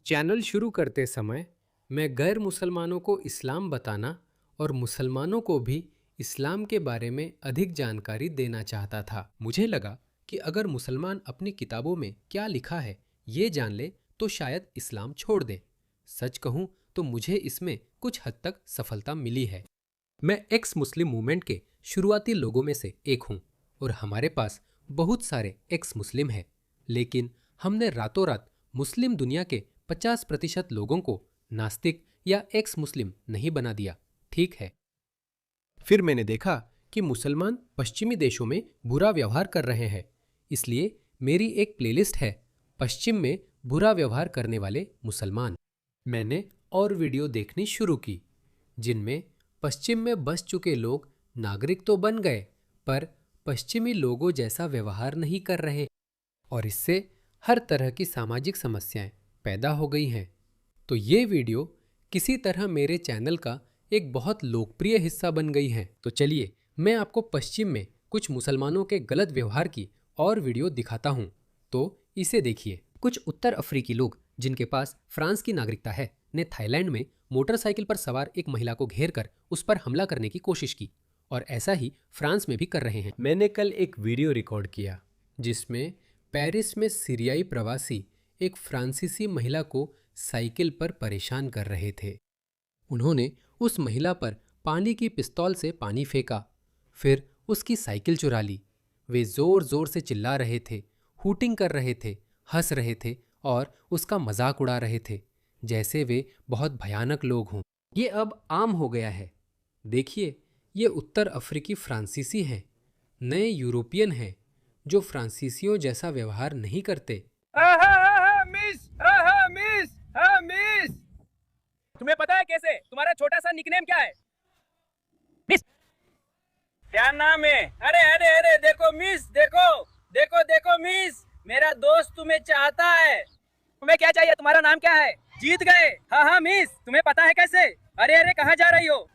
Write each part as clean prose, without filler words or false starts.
Channel शुरू करते समय मैं गैर मुसलमानों को इस्लाम बताना और मुसलमानों को भी इस्लाम के बारे में अधिक जानकारी देना चाहता था। मुझे लगा कि अगर मुसलमान अपनी किताबों में क्या लिखा है ये जान ले तो शायद इस्लाम छोड़ दे। सच कहूँ तो मुझे इसमें कुछ हद तक सफलता मिली है। मैं एक्स मुस्लिम मूवमेंट के शुरुआती लोगों में से एक हूँ और हमारे पास बहुत सारे एक्स मुस्लिम हैं, लेकिन हमने रातों रात मुस्लिम दुनिया के 50% लोगों को नास्तिक या एक्स मुस्लिम नहीं बना दिया, ठीक है। फिर मैंने देखा कि मुसलमान पश्चिमी देशों में बुरा व्यवहार कर रहे हैं, इसलिए मेरी एक प्लेलिस्ट है पश्चिम में बुरा व्यवहार करने वाले मुसलमान। मैंने और वीडियो देखनी शुरू की जिनमें पश्चिम में बस चुके लोग नागरिक तो बन गए पर पश्चिमी लोगों जैसा व्यवहार नहीं कर रहे और इससे हर तरह की सामाजिक समस्याएं पैदा हो गई हैं। तो ये वीडियो किसी तरह मेरे चैनल का एक बहुत लोकप्रिय हिस्सा बन गई है। तो चलिए मैं आपको पश्चिम में कुछ मुसलमानों के गलत व्यवहार की और वीडियो दिखाता हूँ। तो इसे देखिए। कुछ उत्तर अफ्रीकी लोग जिनके पास फ्रांस की नागरिकता है ने थाईलैंड में मोटरसाइकिल पर सवार एक महिला को घेर कर उस पर हमला करने की कोशिश की और ऐसा ही फ्रांस में भी कर रहे हैं। मैंने कल एक वीडियो रिकॉर्ड किया जिसमें पेरिस में सीरियाई प्रवासी एक फ्रांसीसी महिला को साइकिल पर परेशान कर रहे थे। उन्होंने उस महिला पर पानी की पिस्तौल से पानी फेंका, फिर उसकी साइकिल चुरा ली। वे जोर जोर से चिल्ला रहे थे, हूटिंग कर रहे थे, हंस रहे थे और उसका मजाक उड़ा रहे थे जैसे वे बहुत भयानक लोग हों। ये अब आम हो गया है। देखिए, ये उत्तर अफ्रीकी फ्रांसीसी हैं, नए यूरोपियन हैं जो फ्रांसीसियों जैसा व्यवहार नहीं करते। मिस मिस, तुम्हें पता है कैसे तुम्हारा छोटा सा निकनेम क्या है? मिस। क्या नाम है? अरे अरे अरे देखो मिस, देखो देखो देखो मिस, मेरा दोस्त तुम्हें चाहता है। तुम्हें क्या चाहिए? तुम्हारा नाम क्या है? जीत गए। हाँ हाँ मिस, तुम्हें पता है कैसे? अरे अरे कहाँ जा रही हो?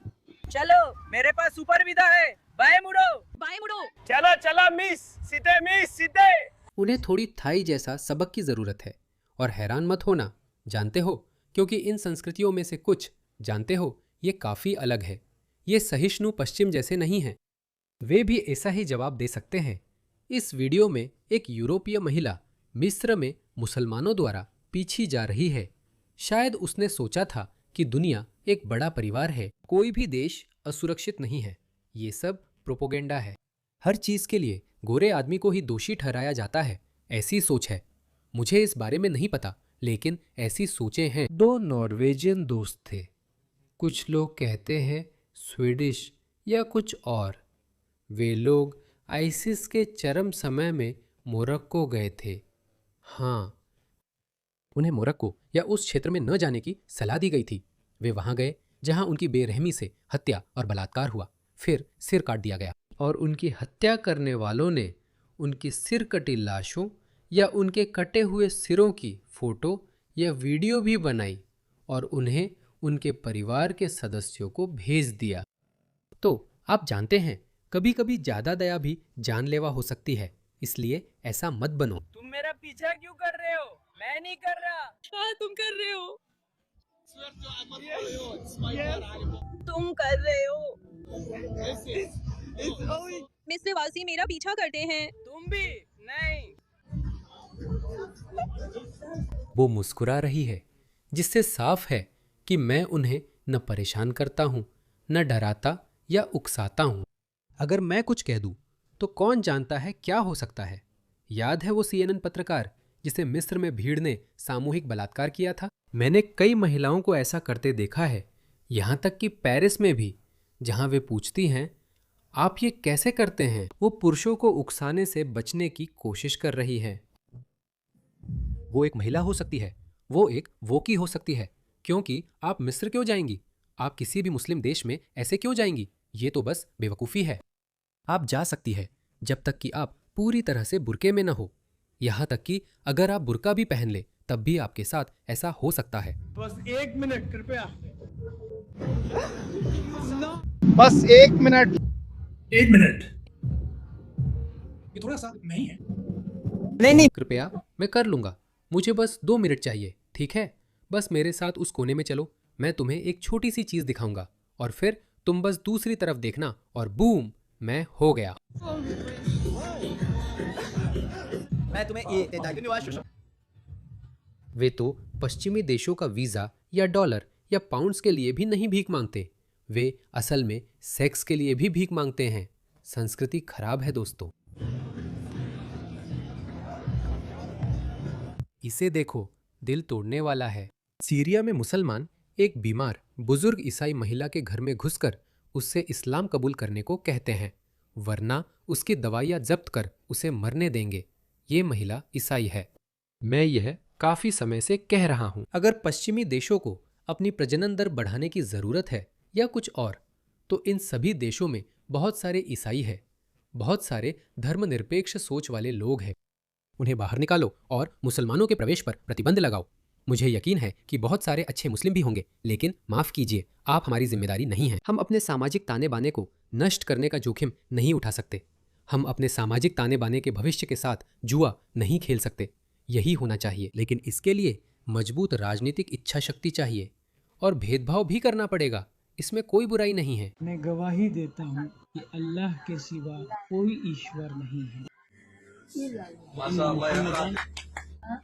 चलो मेरे पास सुपर विदा है, बाय मुड़ो बाय मुड़ो। चलो चलो मिस, सीधे मिस सीधे। उन्हें थोड़ी थाई जैसा सबक की जरूरत है और हैरान मत होना, जानते हो, क्योंकि इन संस्कृतियों में से कुछ, जानते हो, ये काफी अलग है। ये सहिष्णु पश्चिम जैसे नहीं हैं। वे भी ऐसा ही जवाब दे सकते हैं। इस वीडियो में एक यूरोपीय महिला मिस्र में मुसलमानों द्वारा पीछी जा रही है। शायद उसने सोचा था कि दुनिया एक बड़ा परिवार है, कोई भी देश असुरक्षित नहीं है। ये सब प्रोपोगेंडा है। हर चीज के लिए गोरे आदमी को ही दोषी ठहराया जाता है, ऐसी सोच है। मुझे इस बारे में नहीं पता, लेकिन ऐसी सोचें हैं। दो नॉर्वेजियन दोस्त थे, कुछ लोग कहते हैं स्वीडिश या कुछ और। वे लोग आइसिस के चरम समय में मोरक्को गए थे। हाँ, उन्हें मोरक्को या उस क्षेत्र में न जाने की सलाह दी गई थी। वे वहां गए जहां उनकी बेरहमी से हत्या और बलात्कार हुआ, फिर सिर काट दिया गया और उनकी हत्या करने वालों ने उनकी सिर कटी लाशों या उनके कटे हुए सिरों की फोटो या वीडियो भी बनाई और उन्हें उनके परिवार के सदस्यों को भेज दिया। तो आप जानते हैं, कभी कभी ज्यादा दया भी जानलेवा हो सकती है, इसलिए ऐसा मत बनो। तुम मेरा पीछा क्यों कर रहे हो? मैं नहीं कर रहा। हाँ तुम कर रहे हो। तुम कर रहे हो। मिस्र-वासी मेरा पीछा करते हैं। तुम भी नहीं। वो मुस्कुरा रही है, जिससे साफ है कि मैं उन्हें न परेशान करता हूँ, न डराता या उकसाता हूँ। अगर मैं कुछ कह दूँ तो कौन जानता है क्या हो सकता है। याद है वो CNN पत्रकार जिसे मिस्र में भीड़ ने सामूहिक बलात्कार किया था? मैंने कई महिलाओं को ऐसा करते देखा है, यहाँ तक कि पेरिस में भी, जहाँ वे पूछती हैं, आप ये कैसे करते हैं? वो पुरुषों को उकसाने से बचने की कोशिश कर रही है। वो एक महिला हो सकती है, वो एक वोकी हो सकती है। क्योंकि आप मिस्र क्यों जाएंगी? आप किसी भी मुस्लिम देश में ऐसे क्यों जाएंगी? ये तो बस बेवकूफ़ी है। आप जा सकती है जब तक कि आप पूरी तरह से बुर्के में न हो। यहाँ तक कि अगर आप बुर्का भी पहन ले तब भी आपके साथ ऐसा हो सकता है। बस 1 मिनट कृपया। बस 1 मिनट। 1 मिनट, ये थोड़ा सा नहीं है। नहीं, कृपया, मैं कर लूंगा। मुझे बस 2 मिनट चाहिए, ठीक है? बस मेरे साथ उस कोने में चलो, मैं तुम्हें एक छोटी सी चीज दिखाऊंगा और फिर तुम बस दूसरी तरफ देखना और बूम, मैं हो गया। वे तो पश्चिमी देशों का वीजा या डॉलर या पाउंड्स के लिए भी नहीं भीख मांगते, वे असल में सेक्स के लिए भी भीख मांगते हैं। संस्कृति खराब है दोस्तों। इसे देखो, दिल तोड़ने वाला है। सीरिया में मुसलमान एक बीमार बुजुर्ग ईसाई महिला के घर में घुसकर उससे इस्लाम कबूल करने को कहते हैं, वरना उसकी दवाइयाँ जब्त कर उसे मरने देंगे। ये महिला ईसाई है। मैं यह काफी समय से कह रहा हूं, अगर पश्चिमी देशों को अपनी प्रजनन दर बढ़ाने की जरूरत है या कुछ और, तो इन सभी देशों में बहुत सारे ईसाई हैं, बहुत सारे धर्मनिरपेक्ष सोच वाले लोग हैं। उन्हें बाहर निकालो और मुसलमानों के प्रवेश पर प्रतिबंध लगाओ। मुझे यकीन है कि बहुत सारे अच्छे मुस्लिम भी होंगे, लेकिन माफ कीजिए, आप हमारी जिम्मेदारी नहीं है। हम अपने सामाजिक ताने बाने को नष्ट करने का जोखिम नहीं उठा सकते। हम अपने सामाजिक ताने बाने के भविष्य के साथ जुआ नहीं खेल सकते। यही होना चाहिए, लेकिन इसके लिए मजबूत राजनीतिक इच्छा शक्ति चाहिए और भेदभाव भी करना पड़ेगा। इसमें कोई बुराई नहीं है। मैं गवाही देता हूँ कि अल्लाह के सिवा कोई ईश्वर नहीं है।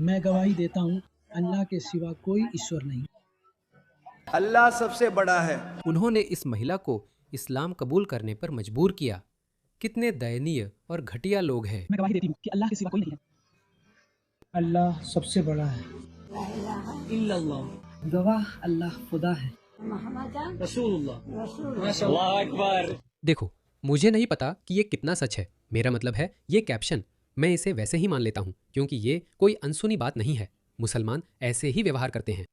मैं गवाही देता हूँ अल्लाह के सिवा कोई ईश्वर नहीं। अल्लाह सबसे बड़ा है। उन्होंने इस महिला को इस्लाम कबूल करने पर मजबूर किया। कितने दयनीय और घटिया लोग हैं। मैं गवाही देती हूँ कि अल्लाह के सिवा कोई नहीं है। अल्लाह सबसे बड़ा है। इल्लल्लाह, गवाह अल्लाह खुदा है। देखो, मुझे नहीं पता कि ये कितना सच है। मेरा मतलब है, ये कैप्शन मैं इसे वैसे ही मान लेता हूँ क्योंकि ये कोई अनसुनी बात नहीं है। मुसलमान ऐसे ही व्यवहार करते हैं।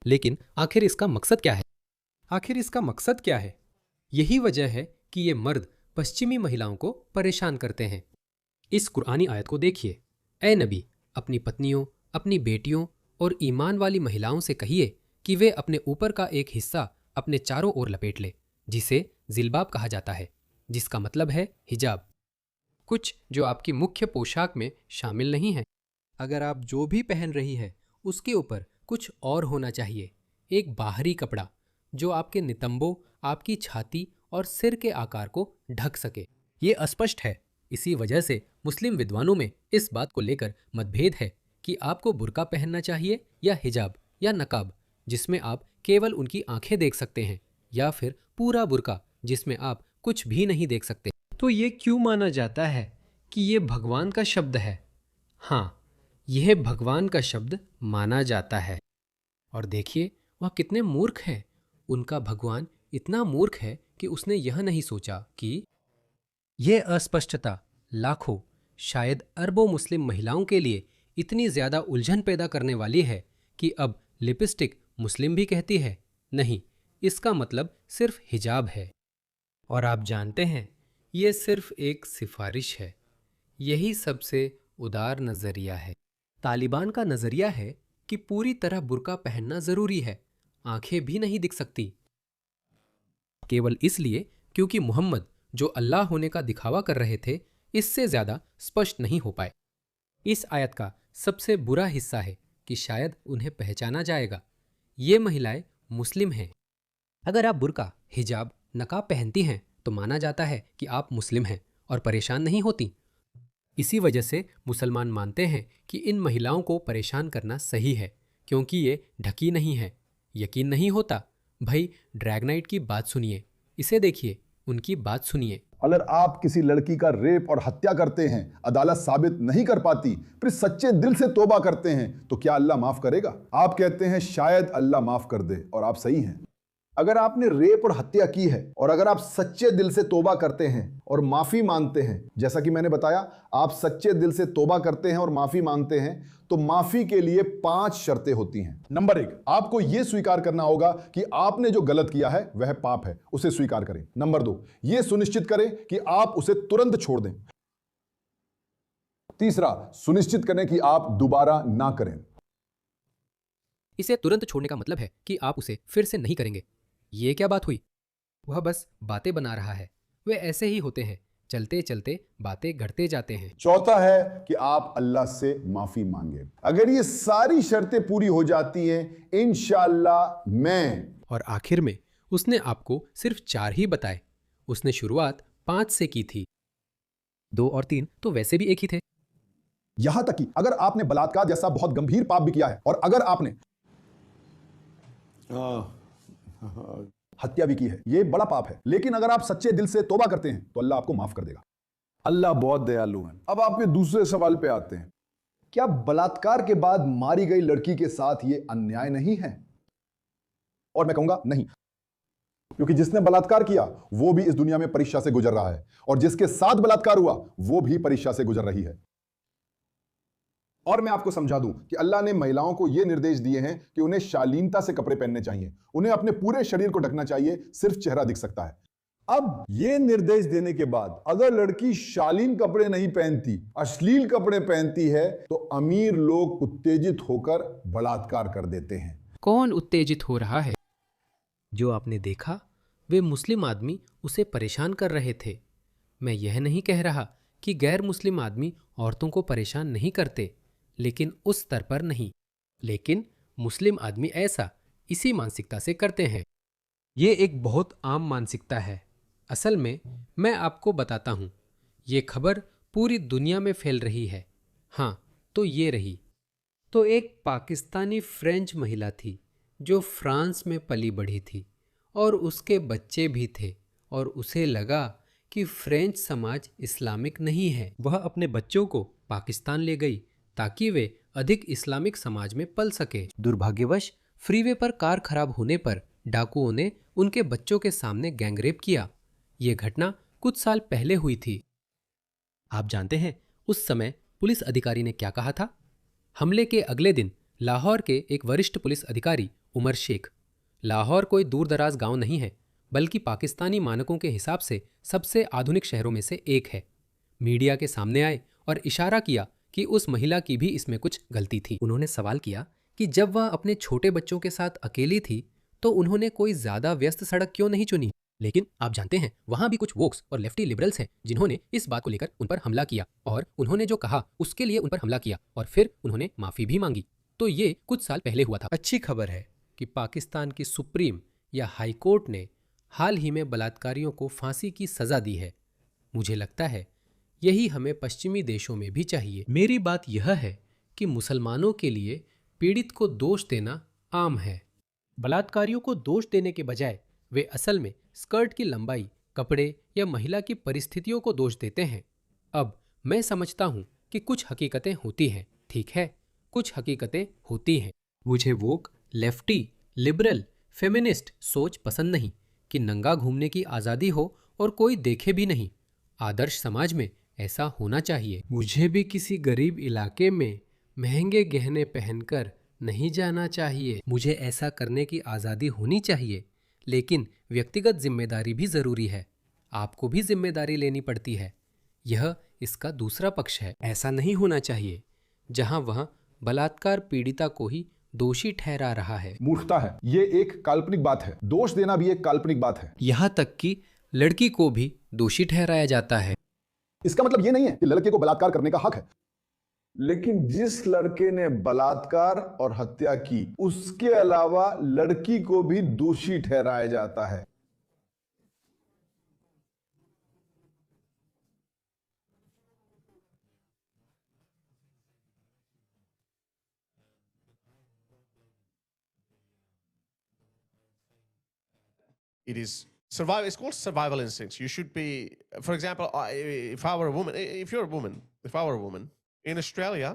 लेकिन आखिर इसका मकसद क्या है? आखिर इसका मकसद क्या है? यही वजह है कि ये मर्द पश्चिमी महिलाओं को परेशान करते हैं। इस कुरानी आयत को देखिए। ए नबी, अपनी पत्नियों, अपनी बेटियों और ईमान वाली महिलाओं से कहिए कि वे अपने ऊपर का एक हिस्सा अपने चारों ओर लपेट ले, जिसे जिल्बाब कहा जाता है, जिसका मतलब है हिजाब, कुछ जो आपकी मुख्य पोशाक में शामिल नहीं है। अगर आप जो भी पहन रही है उसके ऊपर कुछ और होना चाहिए, एक बाहरी कपड़ा जो आपके नितंबों, आपकी छाती और सिर के आकार को ढक सके। ये अस्पष्ट है। इसी वजह से मुस्लिम विद्वानों में इस बात को लेकर मतभेद है कि आपको बुर्का पहनना चाहिए या हिजाब या नकाब, जिसमें आप केवल उनकी आंखें देख सकते हैं, या फिर पूरा बुर्का जिसमें आप कुछ भी नहीं देख सकते। तो ये क्यों माना जाता है कि ये भगवान का शब्द है? हाँ, यह भगवान का शब्द माना जाता है। और देखिए, वह कितने मूर्ख हैं। उनका भगवान इतना मूर्ख है कि उसने यह नहीं सोचा कि यह अस्पष्टता लाखों, शायद अरबों मुस्लिम महिलाओं के लिए इतनी ज्यादा उलझन पैदा करने वाली है कि अब लिपस्टिक मुस्लिम भी कहती है। नहीं, इसका मतलब सिर्फ हिजाब है। और आप जानते हैं, यह सिर्फ एक सिफारिश है। यही सबसे उदार नजरिया है। तालिबान का नजरिया है कि पूरी तरह बुर्का पहनना जरूरी है, आंखें भी नहीं दिख सकती, केवल इसलिए क्योंकि मोहम्मद जो अल्लाह होने का दिखावा कर रहे थे, इससे ज्यादा स्पष्ट नहीं हो पाए। इस आयत का सबसे बुरा हिस्सा है कि शायद उन्हें पहचाना जाएगा। ये महिलाएं मुस्लिम हैं। अगर आप बुर्का, हिजाब, नकाब पहनती हैं तो माना जाता है कि आप मुस्लिम हैं और परेशान नहीं होती। इसी वजह से मुसलमान मानते हैं कि इन महिलाओं को परेशान करना सही है क्योंकि ये ढकी नहीं है। यकीन नहीं होता? भाई, ड्रैगनाइट की बात सुनिए, इसे देखिए, उनकी बात सुनिए। अगर आप किसी लड़की का रेप और हत्या करते हैं, अदालत साबित नहीं कर पाती, फिर सच्चे दिल से तौबा करते हैं, तो क्या अल्लाह माफ करेगा? आप कहते हैं शायद अल्लाह माफ कर दे, और आप सही हैं। अगर आपने रेप और हत्या की है और अगर आप सच्चे दिल से तौबा करते हैं और माफी मांगते हैं, जैसा कि मैंने बताया, आप सच्चे दिल से तौबा करते हैं और माफी मांगते हैं, तो माफी के लिए 5 शर्तें होती हैं। नंबर 1, आपको यह स्वीकार करना होगा कि आपने जो गलत किया है वह पाप है, उसे स्वीकार करें। नंबर 2, यह सुनिश्चित करें कि आप उसे तुरंत छोड़ दें। तीसरा, सुनिश्चित करें कि आप दोबारा ना करें। इसे तुरंत छोड़ने का मतलब है कि आप उसे फिर से नहीं करेंगे। ये क्या बात हुई? वह बस बातें बना रहा है। वे ऐसे ही होते हैं चलते चलते बातें घटते जाते हैं। चौथा है कि आप अल्लाह से माफी मांगे। अगर ये सारी शर्तें पूरी हो जाती हैं, इंशाअल्लाह मैं। और आखिर में उसने आपको सिर्फ 4 ही बताए। उसने शुरुआत 5 से की थी। 2 और 3 तो वैसे भी एक ही थे। यहां तक कि अगर आपने बलात्कार जैसा बहुत गंभीर पाप भी किया है और अगर आपने हत्या भी की है, यह बड़ा पाप है, लेकिन अगर आप सच्चे दिल से तौबा करते हैं तो अल्लाह आपको माफ कर देगा। अल्लाह बहुत दयालु है। अब आपके दूसरे सवाल पे आते हैं, क्या बलात्कार के बाद मारी गई लड़की के साथ यह अन्याय नहीं है? और मैं कहूंगा नहीं, क्योंकि जिसने बलात्कार किया वो भी इस दुनिया में परीक्षा से गुजर रहा है और जिसके साथ बलात्कार हुआ वो भी परीक्षा से गुजर रही है। और मैं आपको समझा दूं कि अल्लाह ने महिलाओं को यह निर्देश दिए हैं कि उन्हें शालीनता से कपड़े पहनने चाहिए, उन्हें अपने पूरे शरीर को ढकना चाहिए, सिर्फ चेहरा दिख सकता है। अब यह निर्देश देने के बाद अगर लड़की शालीन कपड़े नहीं पहनती, अश्लील कपड़े पहनती है, तो अमीर लोग उत्तेजित होकर बलात्कार कर देते हैं। कौन उत्तेजित हो रहा है? जो आपने देखा वे मुस्लिम आदमी उसे परेशान कर रहे थे। मैं यह नहीं कह रहा कि गैर मुस्लिम आदमी औरतों को परेशान नहीं करते, लेकिन उस स्तर पर नहीं। लेकिन मुस्लिम आदमी ऐसा इसी मानसिकता से करते हैं। ये एक बहुत आम मानसिकता है। असल में मैं आपको बताता हूँ, ये खबर पूरी दुनिया में फैल रही है। हाँ, तो ये रही। तो एक पाकिस्तानी फ्रेंच महिला थी जो फ्रांस में पली बढ़ी थी और उसके बच्चे भी थे, और उसे लगा कि फ्रेंच समाज इस्लामिक नहीं है। वह अपने बच्चों को पाकिस्तान ले गई ताकि वे अधिक इस्लामिक समाज में पल सके। दुर्भाग्यवश फ्रीवे पर कार खराब होने पर डाकुओं ने उनके बच्चों के सामने गैंगरेप किया। ये घटना कुछ साल पहले हुई थी। आप जानते हैं उस समय पुलिस अधिकारी ने क्या कहा था? हमले के अगले दिन लाहौर के एक वरिष्ठ पुलिस अधिकारी उमर शेख, लाहौर कोई दूर दराज गांव नहीं है, बल्कि पाकिस्तानी मानकों के हिसाब से सबसे आधुनिक शहरों में से एक है, मीडिया के सामने आए और इशारा किया कि उस महिला की भी इसमें कुछ गलती थी। उन्होंने सवाल किया कि जब वह अपने छोटे बच्चों के साथ अकेली थी तो उन्होंने कोई ज्यादा व्यस्त सड़क क्यों नहीं चुनी। लेकिन आप जानते हैं वहां भी कुछ वोक्स और लेफ्टी लिबरल्स हैं जिन्होंने इस बात को लेकर उन पर हमला किया और उन्होंने जो कहा उसके लिए उन पर हमला किया और फिर उन्होंने माफी भी मांगी। तो ये कुछ साल पहले हुआ था। अच्छी खबर है कि पाकिस्तान की सुप्रीम या हाई कोर्ट ने हाल ही में बलात्कारियों को फांसी की सजा दी है। मुझे लगता है यही हमें पश्चिमी देशों में भी चाहिए। मेरी बात यह है कि मुसलमानों के लिए पीड़ित को दोष देना आम है। बलात्कारियों को दोष देने के बजाय वे असल में स्कर्ट की लंबाई, कपड़े या महिला की परिस्थितियों को दोष देते हैं। अब मैं समझता हूँ कि कुछ हकीकतें होती हैं, ठीक है, कुछ हकीकतें होती हैं। मुझे वोक, लेफ्टी, लिबरल, फेमिनिस्ट सोच पसंद नहीं कि नंगा घूमने की आज़ादी हो और कोई देखे भी नहीं। आदर्श समाज में ऐसा होना चाहिए। मुझे भी किसी गरीब इलाके में महंगे गहने पहनकर नहीं जाना चाहिए। मुझे ऐसा करने की आज़ादी होनी चाहिए, लेकिन व्यक्तिगत जिम्मेदारी भी ज़रूरी है। आपको भी जिम्मेदारी लेनी पड़ती है। यह इसका दूसरा पक्ष है। ऐसा नहीं होना चाहिए जहां वह बलात्कार पीड़िता को ही दोषी ठहरा रहा है। मूर्खता है, ये एक काल्पनिक बात है। दोष देना भी एक काल्पनिक बात है। यहाँ तक कि लड़की को भी दोषी ठहराया जाता है। इसका मतलब ये नहीं है कि लड़के को बलात्कार करने का हक है, लेकिन जिस लड़के ने बलात्कार और हत्या की उसके अलावा लड़की को भी दोषी ठहराया जाता है। It is survival. It's called survival instincts. You should be, for example, if I were a woman, if you're a woman, if I were a woman in Australia,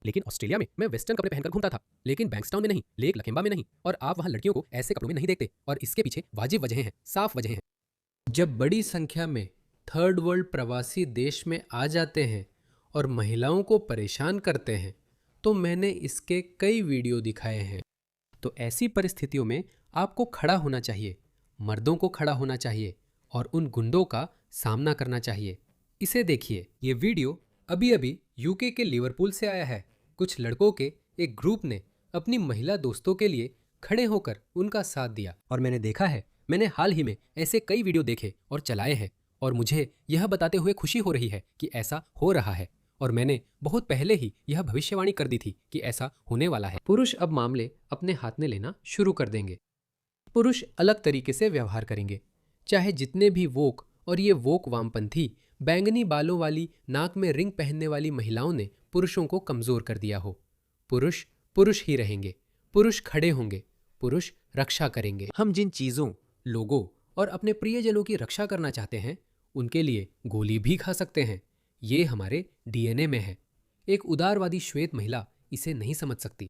लेकिन ऑस्ट्रेलिया में मैं वेस्टर्न कपड़े पहनकर घूमता था, लेकिन बैंक्सटाउन में नहीं, लेक लखेम्बा में नहीं, और आप वहां लड़कियों को ऐसे कपड़ों में नहीं देखते, और इसके पीछे वाजिब वजह हैं, साफ वजह हैं। जब बड़ी संख्या में थर्ड वर्ल्ड प्रवासी देश में आ जाते हैं और महिलाओं को परेशान करते हैं, तो मैंने इसके कई वीडियो दिखाए हैं। तो ऐसी परिस्थितियों में आपको खड़ा होना चाहिए, मर्दों को खड़ा होना चाहिए और उन गुंडों का सामना करना चाहिए। इसे देखिए, ये वीडियो अभी अभी यूके के लिवरपूल से आया है। कुछ लड़कों के एक ग्रुप ने अपनी महिला दोस्तों के लिए खड़े होकर उनका साथ दिया, और मैंने देखा है, मैंने हाल ही में ऐसे कई वीडियो देखे और चलाए हैं, और मुझे यह बताते हुए खुशी हो रही है कि ऐसा हो रहा है और मैंने बहुत पहले ही यह भविष्यवाणी कर दी थी कि ऐसा होने वाला है। पुरुष अब मामले अपने हाथ में लेना शुरू कर देंगे। पुरुष अलग तरीके से व्यवहार करेंगे, चाहे जितने भी वोक और ये वोक वामपंथी बैंगनी बालों वाली नाक में रिंग पहनने वाली महिलाओं ने पुरुषों को कमजोर कर दिया हो। पुरुष पुरुष ही रहेंगे, पुरुष खड़े होंगे, पुरुष रक्षा करेंगे। हम जिन चीज़ों, लोगों और अपने प्रियजनों की रक्षा करना चाहते हैं उनके लिए गोली भी खा सकते हैं। ये हमारे डीएनए में है। एक उदारवादी श्वेत महिला इसे नहीं समझ सकती।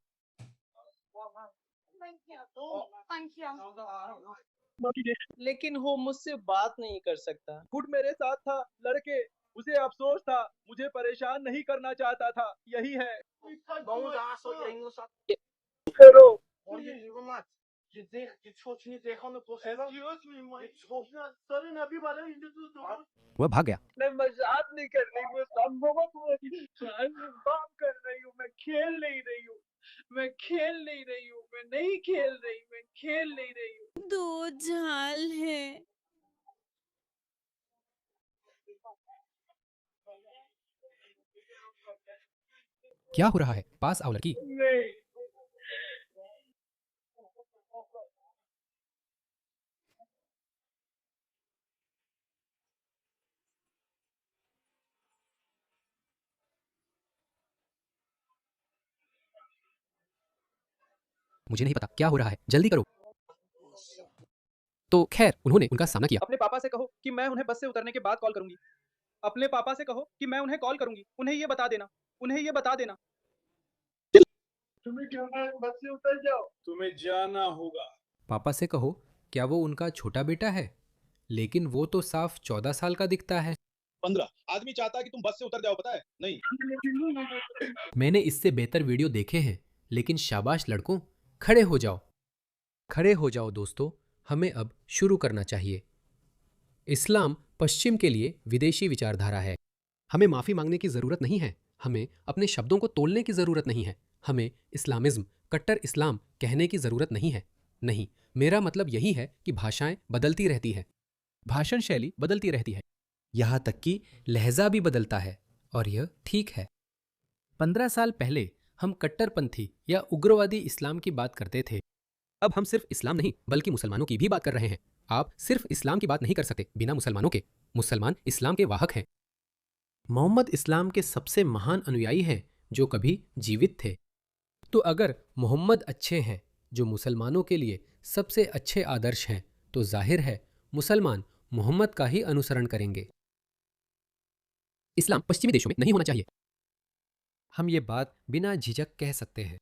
लेकिन वो मुझसे बात नहीं कर सकता। खुद मेरे साथ था, लड़के, उसे अफसोस था, मुझे परेशान नहीं करना चाहता था। यही है। वह भाग गया। मैं मजाक नहीं कर रही हूँ, काम कर रही हूँ, मैं खेल नहीं रही हूँ, मैं खेल नहीं रही हूँ, मैं नहीं खेल रही, मैं खेल नहीं रही हूँ। दो झाल है। क्या हो रहा है? पास आओ लड़की। नहीं। मुझे नहीं पता क्या हो रहा है, जल्दी करो। तो खैर उन्होंने उनका सामना किया। अपने पापा से कहो कि मैं उन्हें बस से उतरने के बाद कॉल करूंगी। अपने पापा से कहो कि मैं उन्हें कॉल करूंगी। उन्हें ये बता देना, उन्हें ये बता देना। तुम्हें जाना है, बस से उतर जाओ। तुम्हें जाना होगा। पापा से कहो क्या वो उनका छोटा बेटा है, लेकिन वो तो साफ 14 साल का दिखता है। 15 आदमी चाहता है कि तुम बस से उतर जाओ, पता है? नहीं। मैंने इससे बेहतर वीडियो देखे हैं, लेकिन शाबाश लड़कों, खड़े हो जाओ। खड़े हो जाओ दोस्तों, हमें अब शुरू करना चाहिए। इस्लाम पश्चिम के लिए विदेशी विचारधारा है। हमें माफ़ी मांगने की ज़रूरत नहीं है, हमें अपने शब्दों को तोलने की ज़रूरत नहीं है, हमें इस्लामिज़्म, कट्टर इस्लाम कहने की ज़रूरत नहीं है। नहीं, मेरा मतलब यही है कि भाषाएं बदलती रहती हैं, भाषण शैली बदलती रहती है, यहाँ तक कि लहजा भी बदलता है, और यह ठीक है। 15 साल पहले हम कट्टरपंथी या उग्रवादी इस्लाम की बात करते थे। अब हम सिर्फ इस्लाम नहीं बल्कि मुसलमानों की भी बात कर रहे हैं। आप सिर्फ इस्लाम की बात नहीं कर सकते बिना मुसलमानों के। मुसलमान इस्लाम के वाहक हैं। मोहम्मद इस्लाम के सबसे महान अनुयायी हैं जो कभी जीवित थे। तो अगर मोहम्मद अच्छे हैं जो मुसलमानों के लिए सबसे अच्छे आदर्श हैं, तो जाहिर है मुसलमान मोहम्मद का ही अनुसरण करेंगे। इस्लाम पश्चिमी देशों में नहीं होना चाहिए। हम ये बात बिना झिझक कह सकते हैं।